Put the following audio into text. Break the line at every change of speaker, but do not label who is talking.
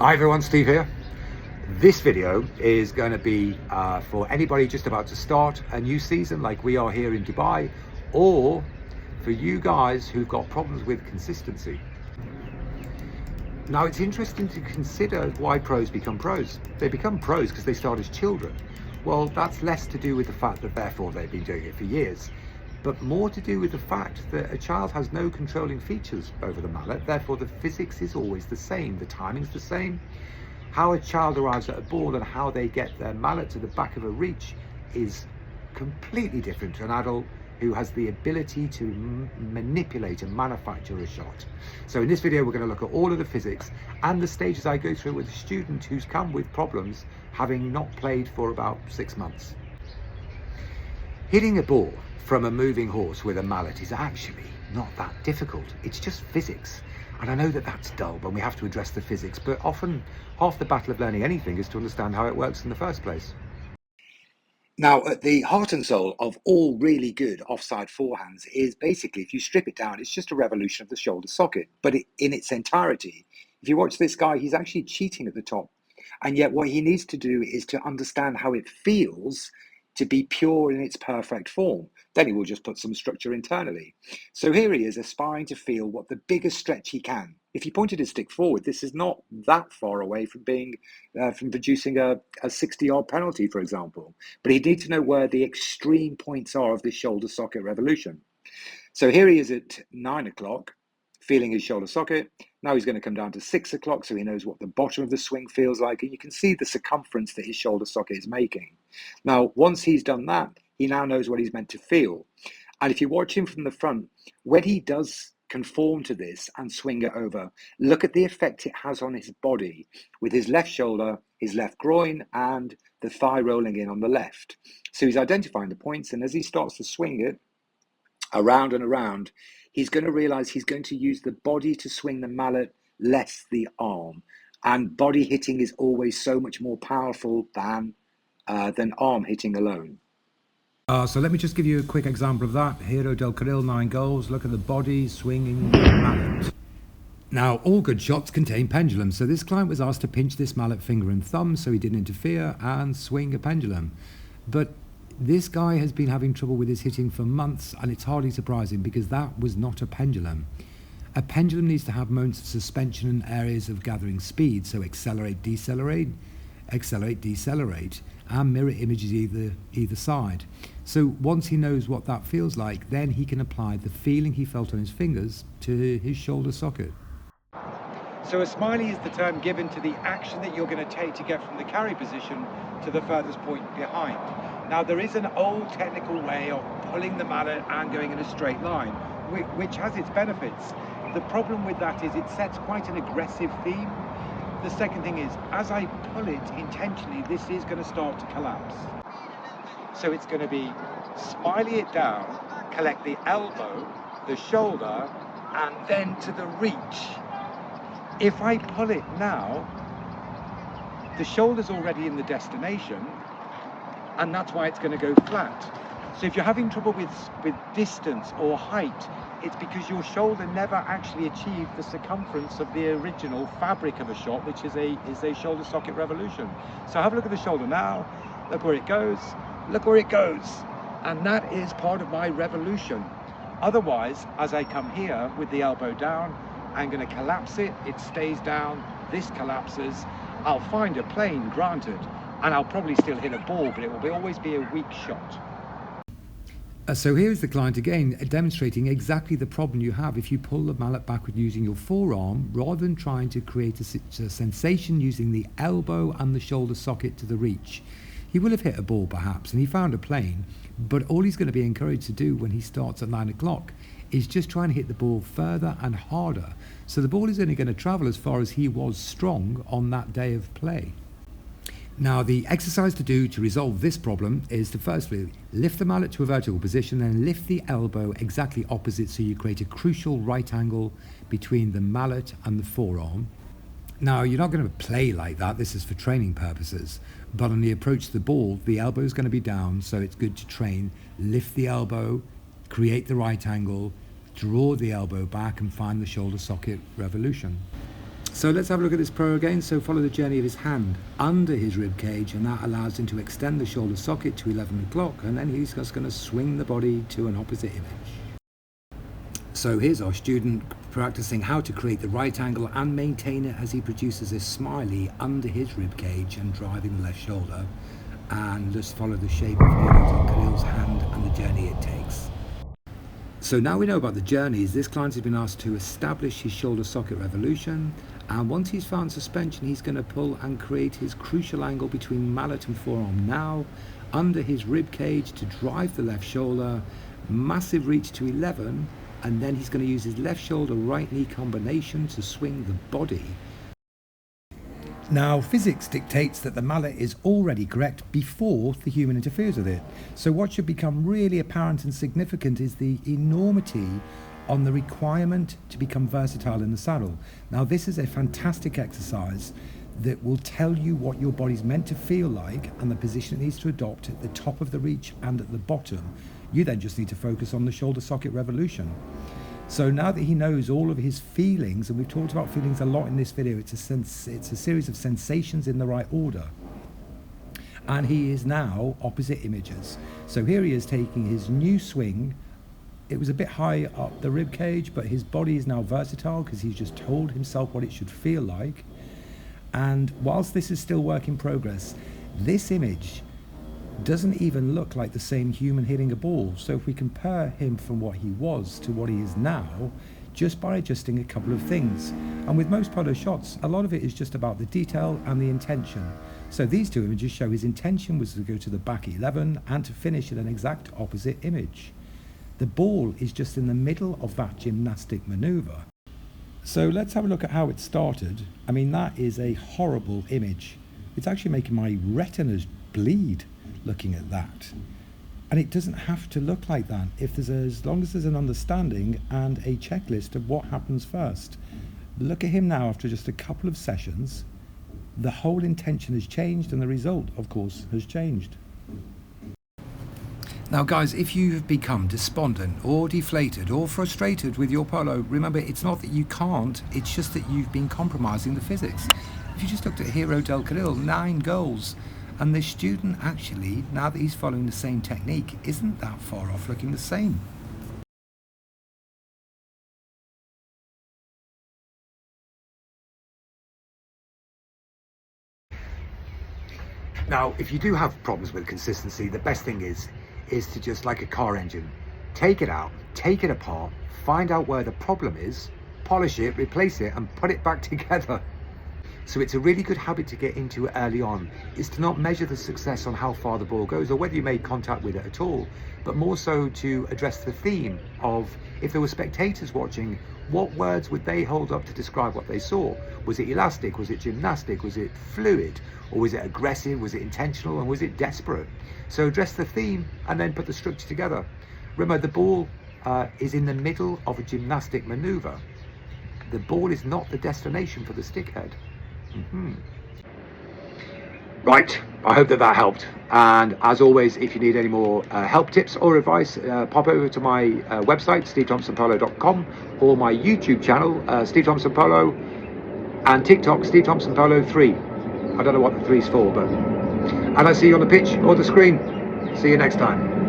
Hi everyone, Steve here. This video is going to be for anybody just about to start a new season like we are here in Dubai, or for you guys who've got problems with consistency. Now, it's interesting to consider why pros become pros. They become pros because they start as children. Well, that's less to do with the fact that therefore they've been doing it for years, but more to do with the fact that a child has no controlling features over the mallet. Therefore, the physics is always the same. The timing's the same. How a child arrives at a ball and how they get their mallet to the back of a reach is completely different to an adult who has the ability to manipulate and manufacture a shot. So in this video, we're going to look at all of the physics and the stages I go through with a student who's come with problems having not played for about 6 months. Hitting a ball from a moving horse with a mallet is actually not that difficult. It's just physics. And I know that that's dull when we have to address the physics, but often half the battle of learning anything is to understand how it works in the first place. Now, at the heart and soul of all really good offside forehands is basically, if you strip it down, it's just a revolution of the shoulder socket. But in its entirety, if you watch this guy, he's actually cheating at the top. And yet what he needs to do is to understand how it feels to be pure in its perfect form. Then he will just put some structure internally. So here he is aspiring to feel what the biggest stretch he can. If he pointed his stick forward, this is not that far away from being from producing a 60-yard penalty, for example. But he'd need to know where the extreme points are of this shoulder socket revolution. So here he is at 9 o'clock, feeling his shoulder socket. Now he's going to come down to 6 o'clock, so he knows what the bottom of the swing feels like. And you can see the circumference that his shoulder socket is making. Now, once he's done that, he now knows what he's meant to feel. And if you watch him from the front, when he does conform to this and swing it over, look at the effect it has on his body with his left shoulder, his left groin, and the thigh rolling in on the left. So he's identifying the points, and as he starts to swing it around and around, he's going to realize he's going to use the body to swing the mallet, less the arm. And body hitting is always so much more powerful than arm hitting alone. So let me just give you a quick example of that. Hero del Carril, 9 goals. Look at the body swinging the mallet. Now, all good shots contain pendulums, so this client was asked to pinch this mallet finger and thumb so he didn't interfere and swing a pendulum. But this guy has been having trouble with his hitting for months, and it's hardly surprising because that was not a pendulum. A pendulum needs to have moments of suspension and areas of gathering speed, so accelerate, decelerate, and mirror images either side. So once he knows what that feels like, then he can apply the feeling he felt on his fingers to his shoulder socket. So a smiley is the term given to the action that you're going to take to get from the carry position to the furthest point behind. Now, there is an old technical way of pulling the mallet and going in a straight line, which has its benefits. The problem with that is it sets quite an aggressive theme. The second thing is, as I pull it intentionally, this is going to start to collapse. So it's going to be smiley it down, collect the elbow, the shoulder, and then to the reach. If I pull it now, the shoulder's already in the destination, and that's why it's going to go flat. So if you're having trouble with distance or height, it's because your shoulder never actually achieved the circumference of the original fabric of a shot, which is a shoulder socket revolution. So have a look at the shoulder now, look where it goes, and that is part of my revolution. Otherwise, as I come here with the elbow down, I'm going to collapse it, it stays down, this collapses, I'll find a plane, granted, and I'll probably still hit a ball, but it will always be a weak shot. So here's the client again demonstrating exactly the problem you have if you pull the mallet backward using your forearm rather than trying to create a sensation using the elbow and the shoulder socket to the reach. He will have hit a ball perhaps, and he found a plane, but all he's going to be encouraged to do when he starts at 9 o'clock is just try and hit the ball further and harder. So the ball is only going to travel as far as he was strong on that day of play. Now, the exercise to do to resolve this problem is to firstly lift the mallet to a vertical position, then lift the elbow exactly opposite so you create a crucial right angle between the mallet and the forearm. Now, you're not going to play like that, this is for training purposes, but on the approach to the ball, the elbow is going to be down, so it's good to train, lift the elbow, create the right angle, draw the elbow back and find the shoulder socket revolution. So let's have a look at this pro again. So follow the journey of his hand under his rib cage, and that allows him to extend the shoulder socket to 11 o'clock, and then he's just going to swing the body to an opposite image. So here's our student practicing how to create the right angle and maintain it as he produces a smiley under his rib cage and driving the left shoulder, and just follow the shape of Khalil's hand and the journey it takes. So now we know about the journeys, this client has been asked to establish his shoulder socket revolution, and once he's found suspension, he's going to pull and create his crucial angle between mallet and forearm now, under his rib cage to drive the left shoulder, massive reach to 11, and then he's going to use his left shoulder right knee combination to swing the body. Now, physics dictates that the mallet is already correct before the human interferes with it. So what should become really apparent and significant is the enormity on the requirement to become versatile in the saddle. Now, this is a fantastic exercise that will tell you what your body's meant to feel like and the position it needs to adopt at the top of the reach and at the bottom. You then just need to focus on the shoulder socket revolution. So now that he knows all of his feelings, and we've talked about feelings a lot in this video, it's a series of sensations in the right order. And he is now opposite images. So here he is taking his new swing. It was a bit high up the rib cage, but his body is now versatile because he's just told himself what it should feel like. And whilst this is still work in progress, this image doesn't even look like the same human hitting a ball. So if we compare him from what he was to what he is now, just by adjusting a couple of things. And with most polo shots, a lot of it is just about the detail and the intention. So these two images show his intention was to go to the back 11 and to finish in an exact opposite image. The ball is just in the middle of that gymnastic maneuver. So let's have a look at how it started. I mean, that is a horrible image. It's actually making my retinas bleed looking at that. And it doesn't have to look like that as long as there's an understanding and a checklist of what happens first. Look at him now after just a couple of sessions. The whole intention has changed and the result, of course, has changed. Now guys, if you have become despondent or deflated or frustrated with your polo, remember it's not that you can't, it's just that you've been compromising the physics. If you just looked at Hero Del Khalil, 9 goals. And this student actually, now that he's following the same technique, isn't that far off looking the same. Now, if you do have problems with consistency, the best thing is to just, like a car engine, take it out, take it apart, find out where the problem is, polish it, replace it, and put it back together. So it's a really good habit to get into early on, is to not measure the success on how far the ball goes or whether you made contact with it at all, but more so to address the theme of, if there were spectators watching, what words would they hold up to describe what they saw? Was it elastic? Was it gymnastic? Was it fluid? Or was it aggressive? Was it intentional? And was it desperate? So address the theme and then put the structure together. Remember, the ball is in the middle of a gymnastic maneuver. The ball is not the destination for the stickhead. Right, I hope that helped, and as always, if you need any more help, tips or advice, pop over to my website stevethompsonpolo.com or my YouTube channel Steve Thompson Polo, and TikTok Steve Thompson Polo 3. I don't know what the 3's for, but and I see you on the pitch or the screen. See you next time.